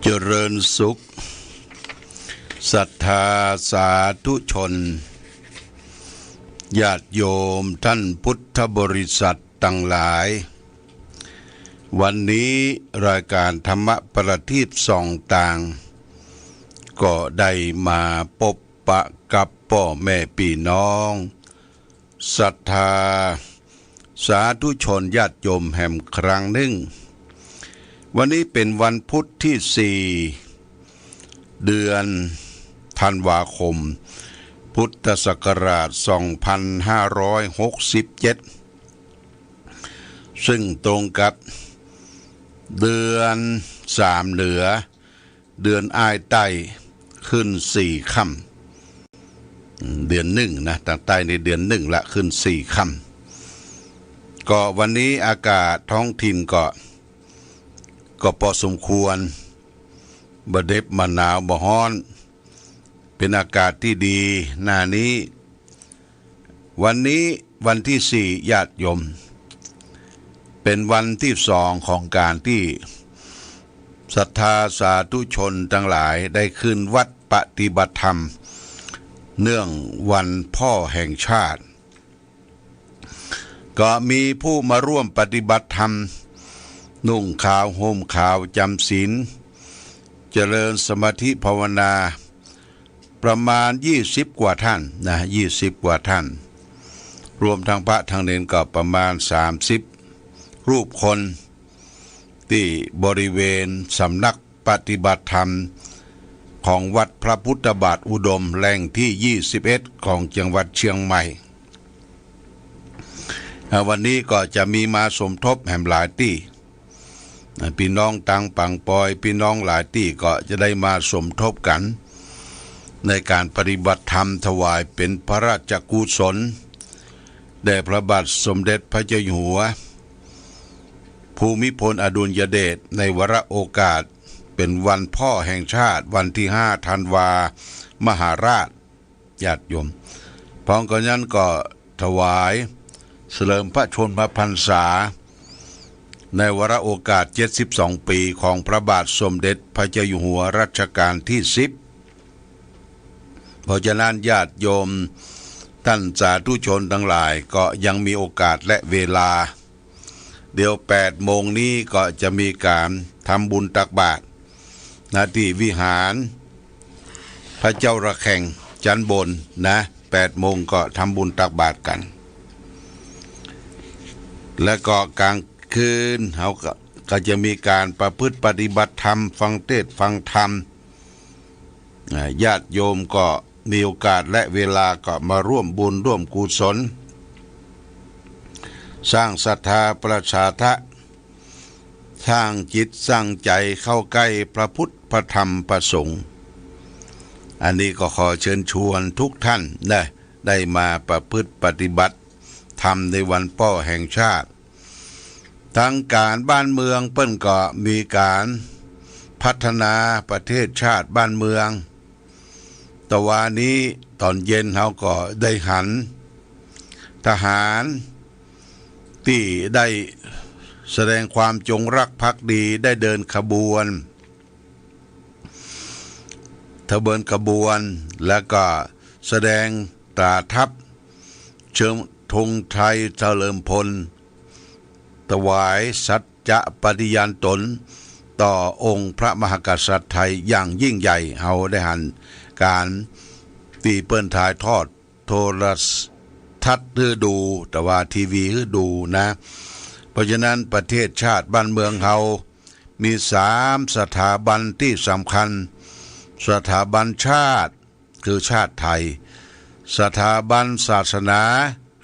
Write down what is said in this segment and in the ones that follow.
เจริญสุขศรัทธาสาธุชนญาติโยมท่านพุทธบริษัททั้งหลายวันนี้รายการธรรมประทีปส่องต่างก็ได้มาพบปะกับพ่อแม่พี่น้องศรัทธาสาธุชนญาติโยมแห่งครั้งหนึ่งวันนี้เป็นวันพุธที่4เดือนธันวาคมพุทธศักราช2567ซึ่งตรงกับเดือน3เหนือเดือนอ้ายใต้ขึ้น4ค่ำเดือน1นะทางใต้ในเดือน1ละขึ้น4ค่ำก็วันนี้อากาศท้องถิ่นก็พอสมควรบ่เด็บมาหนาวบ่ฮ้อนเป็นอากาศที่ดีหน้านี้วันนี้วันที่4ญาติโยมเป็นวันที่2ของการที่ศรัทธาสาธุชนทั้งหลายได้ขึ้นวัดปฏิบัติธรรมเนื่องวันพ่อแห่งชาติก็มีผู้มาร่วมปฏิบัติธรรมนุ่งขาวห่มขาวจำศีลเจริญสมาธิภาวนาประมาณ20กว่าท่านนะ20กว่าท่านรวมทั้งพระทั้งเนรก็ประมาณ30รูปคนที่บริเวณสำนักปฏิบัติธรรมของวัดพระพุทธบาทอุดมแหล่งที่21ของจังหวัดเชียงใหม่วันนี้ก็จะมีมาสมทบแห่งหลายที่พี่น้องตังปังปอยพี่น้องหลายที่ก็จะได้มาสมทบกันในการปฏิบัติธรรมถวายเป็นพระราชกุศลแด่พระบาทสมเด็จพระเจ้าอยู่หัวภูมิพลอดุลยเดชในวาระโอกาสเป็นวันพ่อแห่งชาติวันที่5ธันวามหาราชญาติโยมพร้อมกันนั้นก็ถวายเฉลิมพระชนมพรรษาในวาระโอกาส72ปีของพระบาทสมเด็จพระเจ้าอยู่หัวรัชกาลที่10เพราะฉะนั้นญาติโยมท่านสาธุชนทั้งหลายก็ยังมีโอกาสและเวลาเดี๋ยว8โมงนี้ก็จะมีการทำบุญตักบาตรณที่วิหารพระเจ้าระแข่งจันบนนะ8โมงก็ทำบุญตักบาตรกันและก็กลางคืนเขาก็จะมีการประพฤติปฏิบัติธรรมฟังเทศน์ฟังธรรมญาติโยมก็มีโอกาสและเวลาก็มาร่วมบุญร่วมกุศลสร้างศรัทธาประชาทะสร้างจิตสร้างใจเข้าใกล้พระพุทธพระธรรมพระสงฆ์อันนี้ก็ขอเชิญชวนทุกท่านได้มาประพฤติปฏิบัติธรรมในวันพ่อแห่งชาติทางการบ้านเมืองเปิ้นก็มีการพัฒนาประเทศชาติบ้านเมืองตะวันนี้ตอนเย็นเขาก็ได้หันทหารที่ได้แสดงความจงรักภักดีได้เดินขบวนแล้วก็แสดงตราทัพเชิงธงไทยเฉลิมพลถวายสัจจะปฏิญาณตนต่อองค์พระมหากษัตริย์ไทยอย่างยิ่งใหญ่เฮาได้หันการตีเปิ้นถ่ายทอดโทรทัศน์ให้ดูแต่ว่าทีวีให้ดูนะเพราะฉะนั้นประเทศชาติบ้านเมืองเฮามี3สถาบันที่สำคัญสถาบันชาติคือชาติไทยสถาบันศาสนา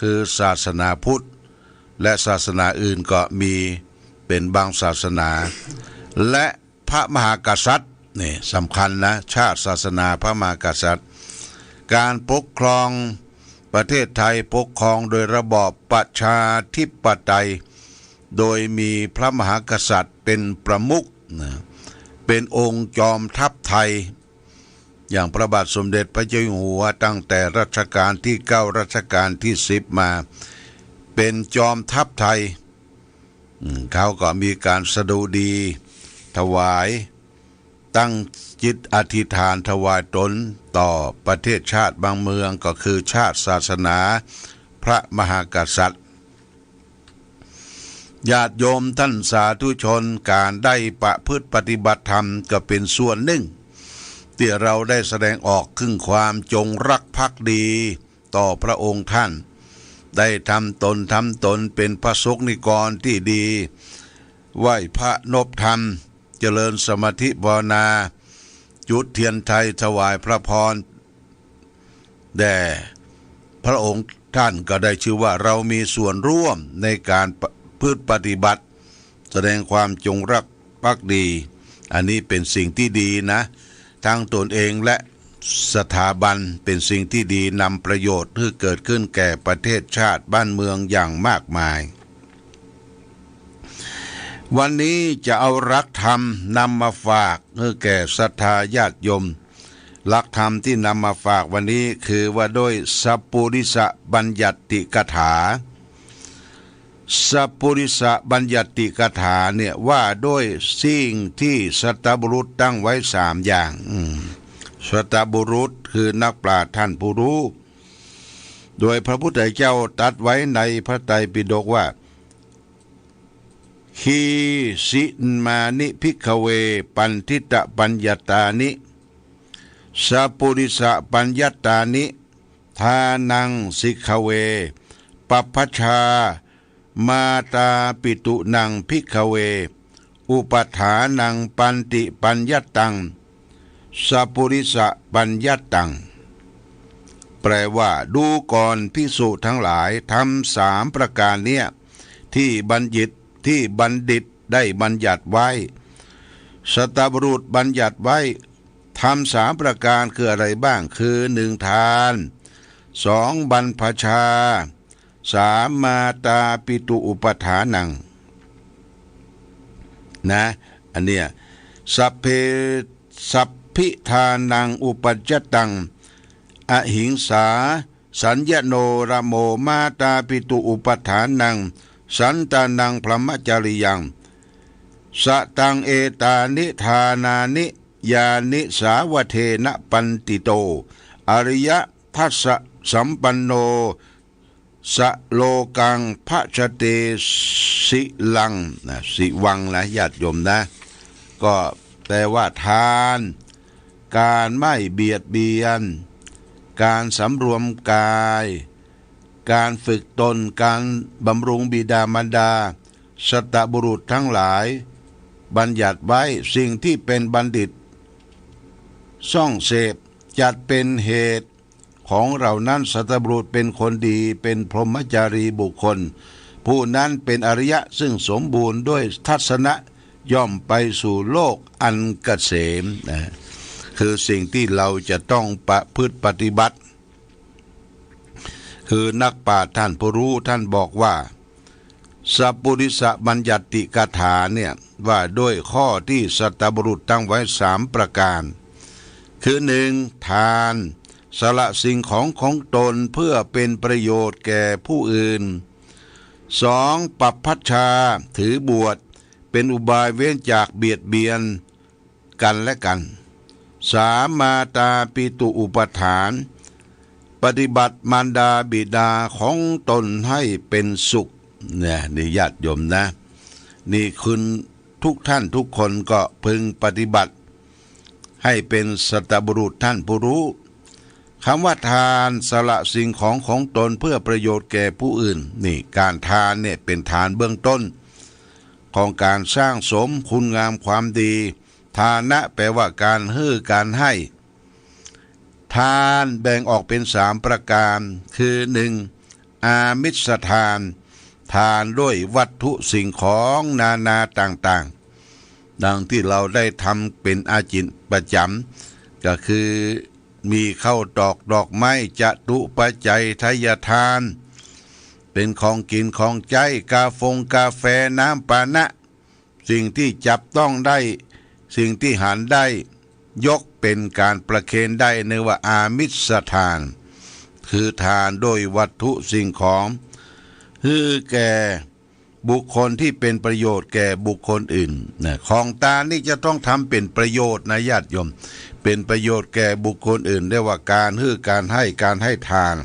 คือศาสนาพุทธและศาสนาอื่นก็มีเป็นบางศาสนาและพระมหากษัตริย์นี่สำคัญนะชาติศาสนาพระมหากษัตริย์การปกครองประเทศไทยปกครองโดยระบอบประชาธิปไตยโดยมีพระมหากษัตริย์เป็นประมุขเป็นองค์จอมทัพไทยอย่างพระบาทสมเด็จพระเจ้าอยู่หัวตั้งแต่รัชกาลที่9รัชกาลที่10มาเป็นจอมทัพไทยเขาก็มีการสดุดีถวาย ตั้งจิตอธิษฐานถวายตนต่อประเทศชาติบางเมืองก็คือชาติศาสนาพระมหากษัตริย์ญาติโยมท่านสาธุชนการได้ประพฤติปฏิบัติธรรมก็เป็นส่วนหนึ่งที่เราได้แสดงออกถึงความจงรักภักดีต่อพระองค์ท่านได้ทำตนเป็นพระสงฆ์นิกรที่ดีไหว้พระนพธรรมเจริญสมาธิภาวนาจุดเทียนไทยถวายพระพรแด่พระองค์ท่านก็ได้ชื่อว่าเรามีส่วนร่วมในการพืชปฏิบัติแสดงความจงรักภักดีอันนี้เป็นสิ่งที่ดีนะทั้งตนเองและสถาบันเป็นสิ่งที่ดีนำประโยชน์ที่เกิดขึ้นแก่ประเทศชาติบ้านเมืองอย่างมากมายวันนี้จะเอาหลักธรรมนำมาฝากให้แก่ศรัทธาญาติโยมหลักธรรมที่นำมาฝากวันนี้คือว่าด้วยสัพพุริสบัญญัติกถาสัพพุริสบัญญัติกถาเนี่ยว่าด้วยสิ่งที่สัตบุรุษตั้งไว้3อย่างสัตบุรุษคือนักปราชญ์ท่านผู้รู้โดยพระพุทธเจ้าตรัสไว้ในพระไตรปิฎกว่าขีสิมานิภิกขเวปันทิตปัญญตานิสัพพุริสปัญญตานิทานังสิกขเวปัพพชามาตาปิตุนังภิกขเวอุปถานังปันติปัญญตังสัพพุริสปัญญตังแปลว่าดูก่อนภิกษุทั้งหลายทำ3ประการเนี้ยที่บัณฑิตได้บัญญัติไว้สัตบุรุษบัญญัติไว้ทำ3ประการคืออะไรบ้างคือ1ทาน2บรรพชา3มาตาปิตุอุปถานังนะอันเนี้ยสัพพิทานังอุปัจจตังอหิงสาสัญญโนระโมมาตาปิตุอุปถานังสันตานังพรหมจริยังสตังเอตานิทานานิยานิสาวเทนะปันติโตอริยทัสสะสัมปันโนสะโลกังพะชเตสิลังสิวังนะญาติโยมนะก็แปลว่าทานการไม่เบียดเบียนการสำรวมกายการฝึกตนการบำรุงบิดามารดาสัตบุรุษทั้งหลายบัญญัติไว้สิ่งที่เป็นบัณฑิตซ่องเสพจัดเป็นเหตุของเรานั้นสัตบุรุษเป็นคนดีเป็นพรหมจารีบุคคลผู้นั้นเป็นอริยะซึ่งสมบูรณ์ด้วยทัศนะย่อมไปสู่โลกอันเกษมนะคือสิ่งที่เราจะต้องประพฤติปฏิบัติคือนักปราชญ์ท่านผู้รู้ท่านบอกว่าสัพพุริสบัญญัติกถาเนี่ยว่าด้วยข้อที่สัตบุรุษตั้งไว้3ประการคือ1ทานสละสิ่งของตนเพื่อเป็นประโยชน์แก่ผู้อื่น2ปัพพชาถือบวชเป็นอุบายเว้นจากเบียดเบียนกันและกัน3มาตาปิตุอุปถานปฏิบัติมารดาบิดาของตนให้เป็นสุขเนี่ยนี่ญาติโยมนะนี่คุณทุกท่านทุกคนก็พึงปฏิบัติให้เป็นสัตบุรุษท่านผู้รู้คำว่าทานสละสิ่งของตนเพื่อประโยชน์แก่ผู้อื่นนี่การทานเนี่ยเป็นฐานเบื้องต้นของการสร้างสมคุณงามความดีทานะแปลว่าการการให้ทานแบ่งออกเป็น3ประการคือ1อามิสทานทานด้วยวัตถุสิ่งของนาต่างๆดังที่เราได้ทำเป็นอาจินประจำก็คือมีข้าวดอกไม้จตุปัจจัยทายทานเป็นของกินของใจกาแฟน้ำปานะสิ่งที่จับต้องได้สิ่งที่หารได้ยกเป็นการประเคนได้ในว่าอามิสทานคือทานโดยวัตถุสิ่งของคือแก่ บุคคลที่เป็นประโยชน์แก่บุคคลอื่นนะของทานนี่จะต้องทำเป็นประโยชน์นะญาติโยมเป็นประโยชน์แก่บุคคลอื่นเรียกว่าการการให้ทาน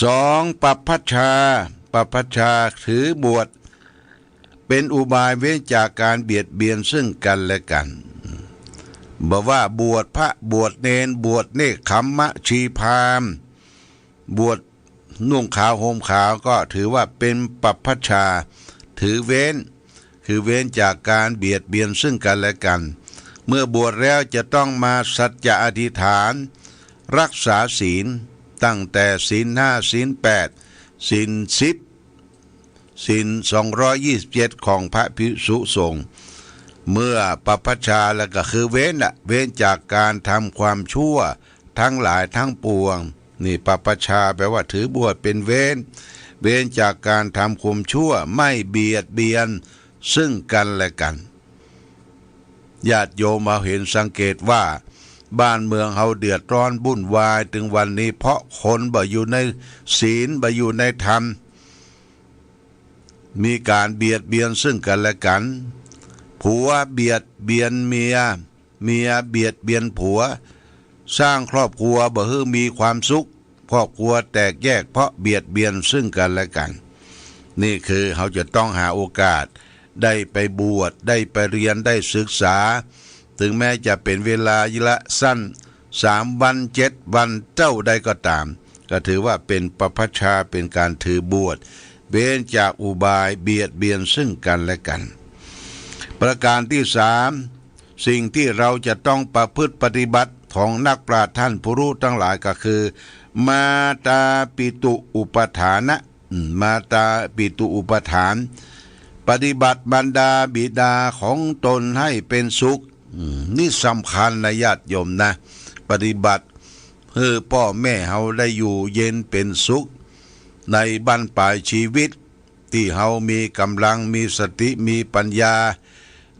สองปัพพชาถือบวชเป็นอุบายเว้นจากการเบียดเบียนซึ่งกันและกันบอกว่าบวชพระบวชเนนบวชเนกขัมมะชีพรามบวชนุ่งขาวห่มขาวก็ถือว่าเป็นปัพพชาถือเว้นคือเว้นจากการเบียดเบียนซึ่งกันและกันเมื่อบวชแล้วจะต้องมาสัจจะอธิษฐานรักษาศีลตั้งแต่ศีล5ศีล8ศีล10ศีล227ของพระภิกษุสงฆ์เมื่อปัพพชาแล้วก็คือเว้นจากการทำความชั่วทั้งหลายทั้งปวงนี่ปัพพชาแปลว่าถือบวชเป็นเว้นจากการทำความชั่วไม่เบียดเบียนซึ่งกันและกันญาติโยมมาเห็นสังเกตว่าบ้านเมืองเฮาเดือดร้อนวุ่นวายถึงวันนี้เพราะคนบ่อยู่ในศีลบ่อยู่ในธรรมมีการเบียดเบียนซึ่งกันและกันผัวเบียดเบียนเมียเบียดเบียนผัวสร้างครอบครัวบ่ฮือมีความสุขครอบครัวแตกแยกเพราะเบียดเบียนซึ่งกันและกันนี่คือเขาจะต้องหาโอกาสได้ไปบวชได้ไปเรียนได้ศึกษาถึงแม้จะเป็นเวลาละสั้น3 วัน7 วันเจ้าใดก็ตามก็ถือว่าเป็นปัพพชาเป็นการถือบวชเว้นจากอุบายเบียดเบียนซึ่งกันและกันประการที่3สิ่งที่เราจะต้องประพฤติปฏิบัติของนักปราชญ์ท่านผู้รู้ทั้งหลายก็คือมาตาปิตุอุปทานะมาตาปิตุอุปทานปฏิบัติบรรดาบิดาของตนให้เป็นสุขนี่สำคัญนะญาติโยมนะปฏิบัติเพื่อพ่อแม่เฮาได้อยู่เย็นเป็นสุขในบั้นปลายชีวิตที่เฮามีกำลังมีสติมีปัญญา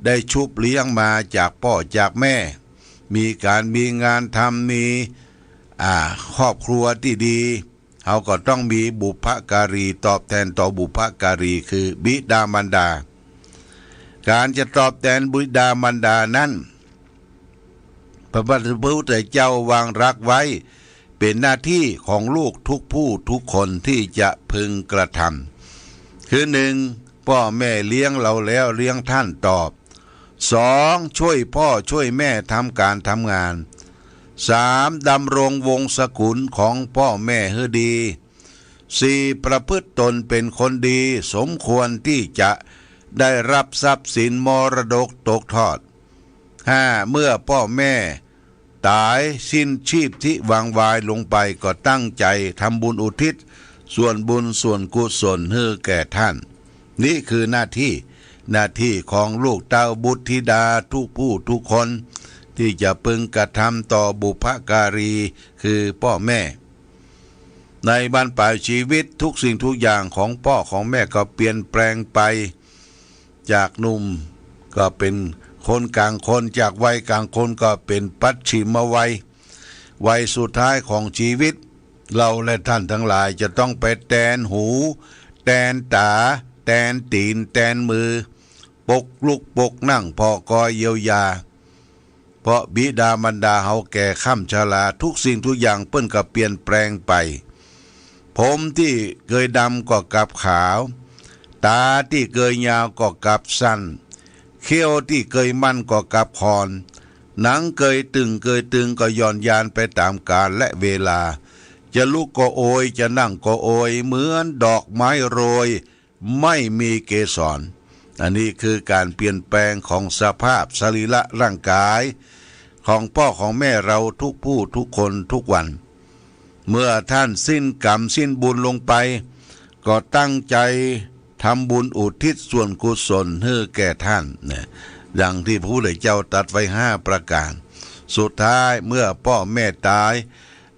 ได้ชุบเลี้ยงมาจากพ่อจากแม่มีการมีงานทำมีครอบครัวที่ดีเขาก็ต้องมีบุพการีตอบแทนต่อบุพการีคือบิดามารดาการจะตอบแทนบิดามารดานั้นพระพุทธเจ้าวางรักไว้เป็นหน้าที่ของลูกทุกผู้ทุกคนที่จะพึงกระทำคือ1พ่อแม่เลี้ยงเราแล้วเลี้ยงท่านตอบ2ช่วยพ่อช่วยแม่ทำการทำงาน3ดำรงวงศกุลของพ่อแม่ให้ดี4ประพฤติตนเป็นคนดีสมควรที่จะได้รับทรัพย์สินมรดกตกทอด5เมื่อพ่อแม่ตายสิ้นชีพที่วางวายลงไปก็ตั้งใจทำบุญอุทิศส่วนบุญส่วนกุศลให้แก่ท่านนี่คือหน้าที่ของลูกเต้าบุตรธิดาทุกผู้ทุกคนที่จะพึงกระทำต่อบุพการีคือพ่อแม่ในบ้านปลายชีวิตทุกสิ่งทุกอย่างของพ่อของแม่ก็เปลี่ยนแปลงไปจากหนุ่มก็เป็นคนกลางคนจากวัยกลางคนก็เป็นปัจฉิมวัยสุดท้ายของชีวิตเราและท่านทั้งหลายจะต้องไปแตนหูแตนตาแตนตีนแตนมือปกลุกปกนั่งพอกอยเยียวยาเพราะบิดามารดาเฮาแก่ค่ำชราทุกสิ่งทุกอย่างเปิ้นก็เปลี่ยนแปลงไปผมที่เคยดำก็กลับขาวตาที่เคยยาวก็กลับสั้นเขี้ยวที่เคยมั่นก็กลับคอนหนังเคยตึงก็ย่อนยานไปตามกาลและเวลาจะลุกก็โอยจะนั่งก็โอยเหมือนดอกไม้โรยไม่มีเกสรอันนี้คือการเปลี่ยนแปลงของสภาพสรีระร่างกายของพ่อของแม่เราทุกผู้ทุกคนทุกวันเมื่อท่านสิ้นกรรมสิ้นบุญลงไปก็ตั้งใจทำบุญอุทิศส่วนกุศลให้แก่ท่านเนี่ยอย่างที่พระพุทธเจ้าตรัสไว้5ประการสุดท้ายเมื่อพ่อแม่ตาย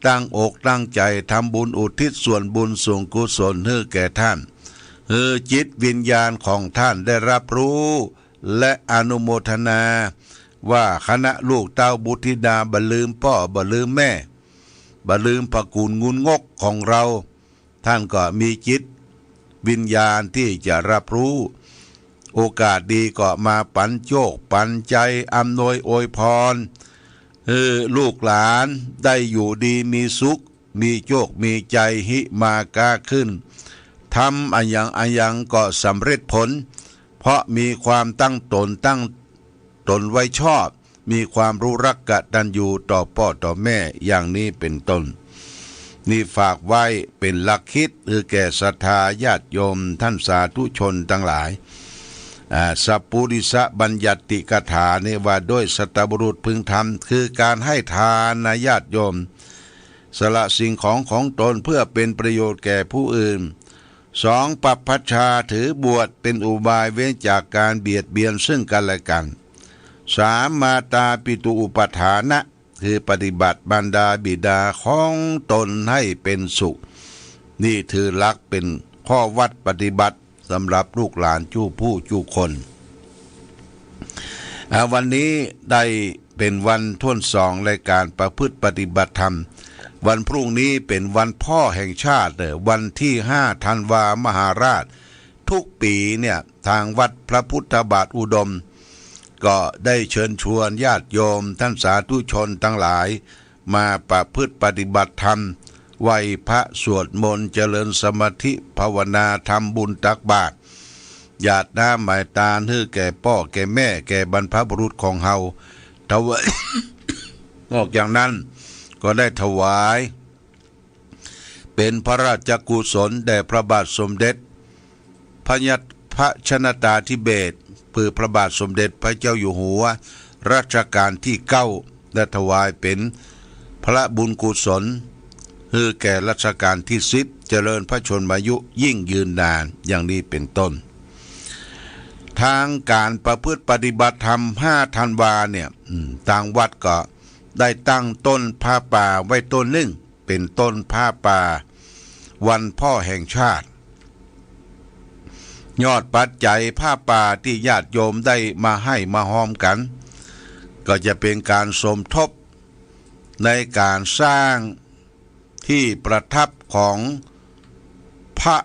ตั้งอกตั้งใจทำบุญอุทิศส่วนบุญส่วนกุศลให้แก่ท่านจิตวิญญาณของท่านได้รับรู้และอนุโมทนาว่าคณะลูกเต้าบุตรธิดาบ่ลืมพ่อบ่ลืมแม่บ่ลืมพระคุณงุนงกของเราท่านก็มีจิต วิญญาณที่จะรับรู้โอกาสดีก็มาปันโชคปันใจอำนวยอวยพรลูกหลานได้อยู่ดีมีสุขมีโชคมีใจหิมากาขึ้นทำอันยังก็สำเร็จผลเพราะมีความตั้งตนไว้ชอบมีความรู้รักกตัญญูต่อพ่อต่อแม่อย่างนี้เป็นต้นนี่ฝากไว้เป็นหลักคิดแก่ศรัทธาญาติโยมท่านสาธุชนทั้งหลายสัพพุริสบัญญัติกถาเนี่ยว่าด้วยสัตบุรุษพึงทำคือการให้ทานนะญาติโยมสละสิ่งของตนเพื่อเป็นประโยชน์แก่ผู้อื่นสองปัปพชาถือบวชเป็นอุบายเว้นจากการเบียดเบียนซึ่งกันและกันสามมาตาปิตุอุปทานะคือปฏิบัติบรรดาบิดาของตนให้เป็นสุขนี่ถือหลักเป็นข้อวัดปฏิบัติสำหรับลูกหลานจู้ผู้จู้คนวันนี้ได้เป็นวันท่วนสองรายการประพฤติปฏิบัติธรรมวันพรุ่งนี้เป็นวันพ่อแห่งชาติวันที่5 ธันวามหาราชทุกปีเนี่ยทางวัดพระพุทธบาทอุดมก็ได้เชิญชวนญาติโยมท่านสาธุชนทั้งหลายมาประพฤติปฏิบัติธรรมไหว้พระสวดมนต์เจริญสมาธิภาวนาทำบุญตักบาตรหยาดน้ำหมายตาให้แก่พ่อแก่แม่แก่บรรพบุรุษของเฮาถวาย นอกจากนั้นก็ได้ถวายเป็นพระราชกุศลแด่พระบาทสมเด็จพระชนตาธิเบศรคือพระบาทสมเด็จพระเจ้าอยู่หัวรัชกาลที่9ได้ถวายเป็นพระบุญกุศลคือแก่รัชกาลที่10เจริญพระชนมายุยิ่งยืนนานอย่างนี้เป็นต้นทางการประพฤติปฏิบัติธรรม5 ธันวาเนี่ยทางวัดก็ได้ตั้งต้นผ้าป่าไว้ต้นหนึ่งเป็นต้นผ้าป่าวันพ่อแห่งชาติยอดปัจจัยผ้าป่าที่ญาติโยมได้มาให้มาหอมกันก็จะเป็นการสมทบในการสร้างที่ประทับของพระ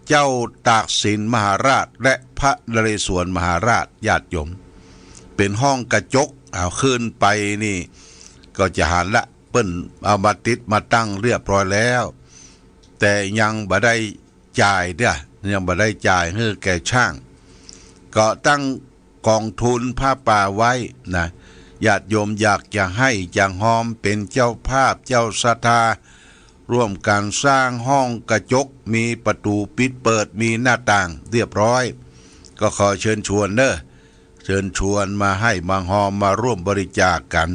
เจ้าตากสินมหาราชและพระนเรศวรมหาราชญาติโยมเป็นห้องกระจกเอาขึ้นไปนี่ก็จะหันละเปิ้นเอามาติดมาตั้งเรียบร้อยแล้วแต่ยังบ่ได้จ่ายเนี่ยยังบ่ได้จ่ายให้แก่ช่างก็ตั้งกองทุนผ้าป่าไว้นะญาติโยมอยากจะให้จังหอมเป็นเจ้าภาพเจ้าศรัทธาร่วมกันสร้างห้องกระจกมีประตูปิดเปิดมีหน้าต่างเรียบร้อยก็ขอเชิญชวนเชิญชวนมาให้มาหอมมาร่วมบริจาคกัน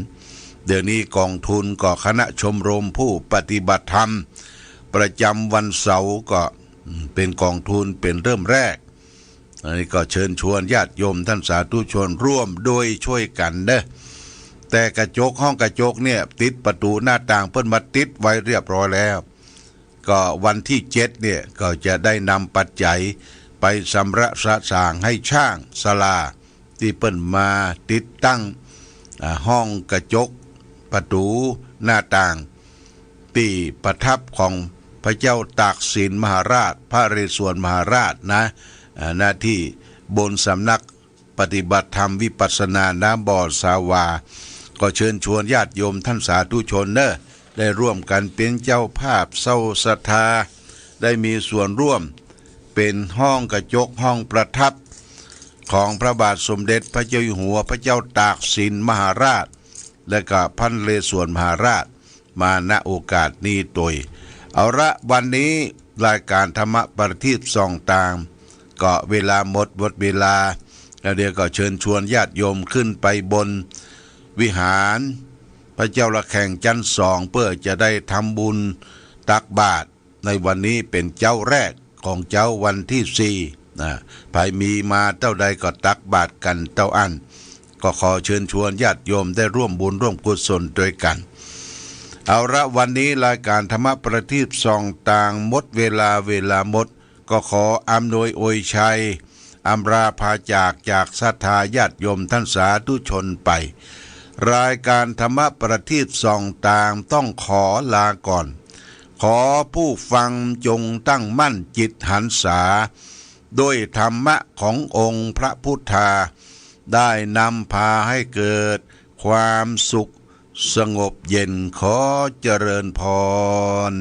เดี๋ยวนี้กองทุนก็คณะชมรมผู้ปฏิบัติธรรมประจำวันเสาร์ก็เป็นกองทุนเป็นเริ่มแรกอันนี้ก็เชิญชวนญาติโยมท่านสาธุชนร่วมโดยช่วยกันแต่กระจกห้องกระจกเนี่ยติดประตูหน้าต่างเพิ่นมาติดไว้เรียบร้อยแล้วก็วันที่7เนี่ยก็จะได้นำปัจจัยไปสำระสะสางให้ช่างศาลาที่เปิ้นมาติดตั้งห้องกระจกประตูหน้าต่างที่ประทับของพระเจ้าตากสินมหาราชพระนเรศวรมหาราชนะหน้าที่บนสำนักปฏิบัติธรรมวิปัสสนาน้ำบ่อสาวาก็เชิญชวนญาติโยมท่านสาธุชนได้ร่วมกันเป็นเจ้าภาพเศร้าศรัทธาได้มีส่วนร่วมเป็นห้องกระจกห้องประทับของพระบาทสมเด็จพระเจ้าอยู่หัวพระเจ้าตากสินมหาราชและก็พระนเรศวรมหาราชมาณโอกาสนี้โดยเอาละวันนี้รายการธรรมประทีปส่องตามก็เวลาหมดเวลาแล้วเดี๋ยวก็เชิญชวนญาติโยมขึ้นไปบนวิหารพระเจ้าระแข่งชั้น2เพื่อจะได้ทำบุญตักบาตรในวันนี้เป็นเจ้าแรกของเจ้าวันที่4ใครมีมาเท่าใดก็ตักบาตรกันเท่าอันก็ขอเชิญชวนญาติโยมได้ร่วมบุญร่วมกุศลด้วยกันเอาละวันนี้รายการธรรมประทีปส่องต่างหมดเวลาหมดก็ขออำนวยอวยชัยอำลาพาจากศรัทธาญาติโยมท่านสาธุชนไปรายการธรรมประทีปส่องต่างต้องขอลาก่อน ขอผู้ฟังจงตั้งมั่นจิตหันษาด้วยธรรมะขององค์พระพุทธาได้นำพาให้เกิดความสุขสงบเย็นขอเจริญพร